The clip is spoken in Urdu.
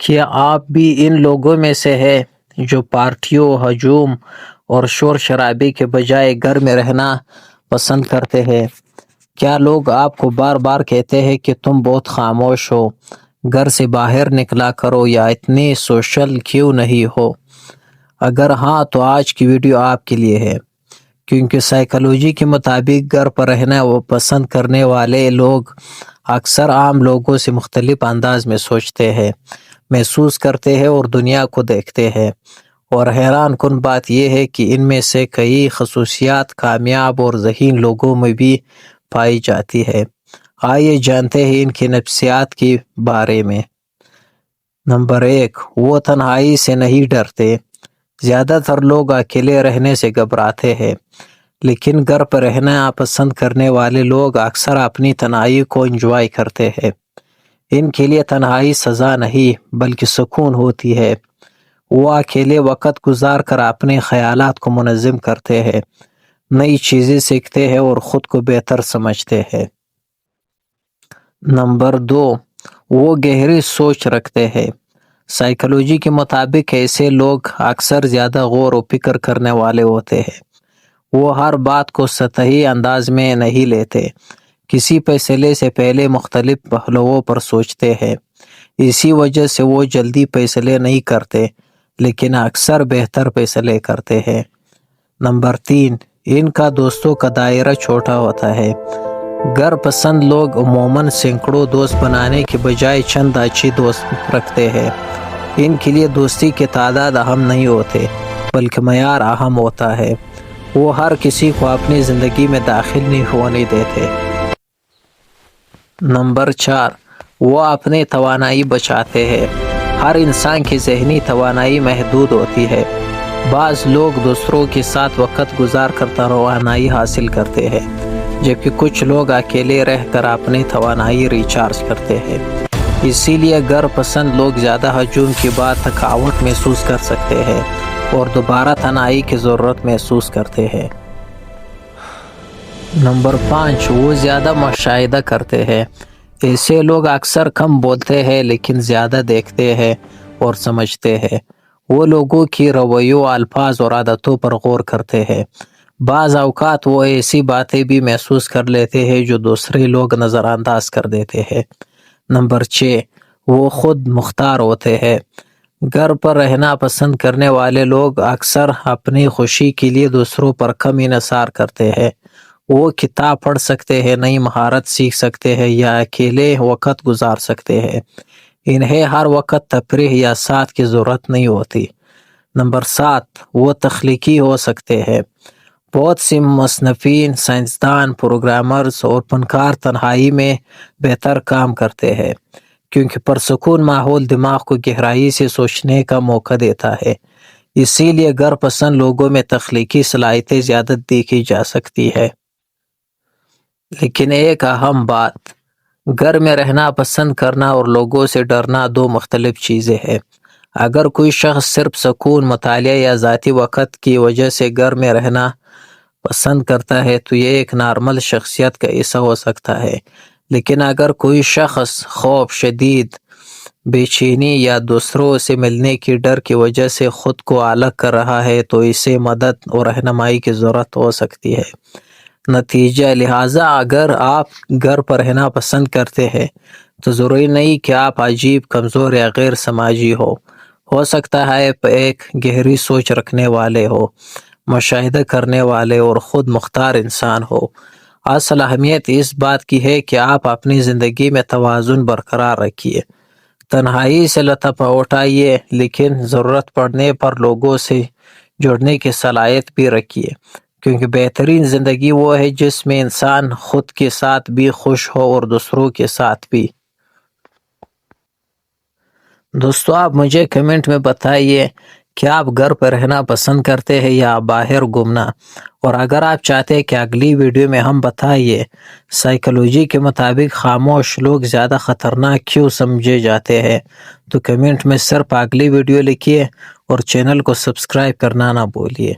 کیا آپ بھی ان لوگوں میں سے ہیں جو پارٹیوں، ہجوم اور شور شرابے کے بجائے گھر میں رہنا پسند کرتے ہیں؟ کیا لوگ آپ کو بار بار کہتے ہیں کہ تم بہت خاموش ہو، گھر سے باہر نکلا کرو یا اتنے سوشل کیوں نہیں ہو؟ اگر ہاں تو آج کی ویڈیو آپ کے لیے ہے، کیونکہ سائیکالوجی کے مطابق گھر پر رہنا وہ پسند کرنے والے لوگ اکثر عام لوگوں سے مختلف انداز میں سوچتے ہیں، محسوس کرتے ہیں اور دنیا کو دیکھتے ہیں۔ اور حیران کن بات یہ ہے کہ ان میں سے کئی خصوصیات کامیاب اور ذہین لوگوں میں بھی پائی جاتی ہے۔ آئیے جانتے ہیں ان کی نفسیات کے بارے میں۔ نمبر 1، وہ تنہائی سے نہیں ڈرتے۔ زیادہ تر لوگ اکیلے رہنے سے گھبراتے ہیں، لیکن گھر پر رہنا پسند کرنے والے لوگ اکثر اپنی تنہائی کو انجوائے کرتے ہیں۔ ان کے لیے تنہائی سزا نہیں بلکہ سکون ہوتی ہے۔ وہ اکیلے وقت گزار کر اپنے خیالات کو منظم کرتے ہیں، نئی چیزیں سیکھتے ہیں اور خود کو بہتر سمجھتے ہیں۔ نمبر 2، وہ گہری سوچ رکھتے ہیں۔ سائیکالوجی کے مطابق ایسے لوگ اکثر زیادہ غور و فکر کرنے والے ہوتے ہیں۔ وہ ہر بات کو سطحی انداز میں نہیں لیتے، کسی فیصلے سے پہلے مختلف پہلوؤں پر سوچتے ہیں۔ اسی وجہ سے وہ جلدی فیصلے نہیں کرتے، لیکن اکثر بہتر فیصلے کرتے ہیں۔ نمبر 3، ان کا دوستوں کا دائرہ چھوٹا ہوتا ہے۔ گھر پسند لوگ عموماً سینکڑوں دوست بنانے کے بجائے چند اچھی دوست رکھتے ہیں۔ ان کے لیے دوستی کی تعداد اہم نہیں ہوتے، بلکہ معیار اہم ہوتا ہے۔ وہ ہر کسی کو اپنی زندگی میں داخل نہیں ہونے دیتے۔ نمبر 4، وہ اپنی توانائی بچاتے ہیں۔ ہر انسان کی ذہنی توانائی محدود ہوتی ہے۔ بعض لوگ دوسروں کے ساتھ وقت گزار کر توانائی حاصل کرتے ہیں، جبکہ کچھ لوگ اکیلے رہ کر اپنی توانائی ریچارج کرتے ہیں۔ اسی لیے گھر پسند لوگ زیادہ ہجوم کے بعد تھکاوٹ محسوس کر سکتے ہیں اور دوبارہ تنہائی کی ضرورت محسوس کرتے ہیں۔ نمبر 5، وہ زیادہ مشاہدہ کرتے ہیں۔ ایسے لوگ اکثر کم بولتے ہیں لیکن زیادہ دیکھتے ہیں اور سمجھتے ہیں۔ وہ لوگوں کی رویوں، الفاظ اور عادتوں پر غور کرتے ہیں۔ بعض اوقات وہ ایسی باتیں بھی محسوس کر لیتے ہیں جو دوسرے لوگ نظر انداز کر دیتے ہیں۔ نمبر 6، وہ خود مختار ہوتے ہیں۔ گھر پر رہنا پسند کرنے والے لوگ اکثر اپنی خوشی کے لیے دوسروں پر کم انحصار کرتے ہیں۔ وہ کتاب پڑھ سکتے ہیں، نئی مہارت سیکھ سکتے ہیں یا اکیلے وقت گزار سکتے ہیں۔ انہیں ہر وقت تفریح یا ساتھ کی ضرورت نہیں ہوتی۔ نمبر 7، وہ تخلیقی ہو سکتے ہیں۔ بہت سے مصنفین، سائنسدان، پروگرامرز اور فنکار تنہائی میں بہتر کام کرتے ہیں، کیونکہ پرسکون ماحول دماغ کو گہرائی سے سوچنے کا موقع دیتا ہے۔ اسی لیے گھر پسند لوگوں میں تخلیقی صلاحیتیں زیادہ دیکھی جا سکتی ہے۔ لیکن ایک اہم بات، گھر میں رہنا پسند کرنا اور لوگوں سے ڈرنا دو مختلف چیزیں ہیں۔ اگر کوئی شخص صرف سکون، مطالعہ یا ذاتی وقت کی وجہ سے گھر میں رہنا پسند کرتا ہے تو یہ ایک نارمل شخصیت کا حصہ ہو سکتا ہے۔ لیکن اگر کوئی شخص خوف، شدید بے چینی یا دوسروں سے ملنے کی ڈر کی وجہ سے خود کو الگ کر رہا ہے تو اسے مدد اور رہنمائی کی ضرورت ہو سکتی ہے۔ نتیجہ لہٰذا اگر آپ گھر پر رہنا پسند کرتے ہیں تو ضروری نہیں کہ آپ عجیب، کمزور یا غیر سماجی ہو سکتا ہے ایک گہری سوچ رکھنے والے ہو، مشاہدہ کرنے والے اور خود مختار انسان ہو۔ اصل اہمیت اس بات کی ہے کہ آپ اپنی زندگی میں توازن برقرار رکھیے، تنہائی سے لطف اٹھائیے، لیکن ضرورت پڑنے پر لوگوں سے جڑنے کی صلاحیت بھی رکھیے، کیونکہ بہترین زندگی وہ ہے جس میں انسان خود کے ساتھ بھی خوش ہو اور دوسروں کے ساتھ بھی۔ دوستو، آپ مجھے کمنٹ میں بتائیے کہ آپ گھر پر رہنا پسند کرتے ہیں یا باہر گھومنا، اور اگر آپ چاہتے ہیں کہ اگلی ویڈیو میں ہم بتائیے سائیکالوجی کے مطابق خاموش لوگ زیادہ خطرناک کیوں سمجھے جاتے ہیں، تو کمنٹ میں صرف اگلی ویڈیو لکھیے اور چینل کو سبسکرائب کرنا نہ بھولیے۔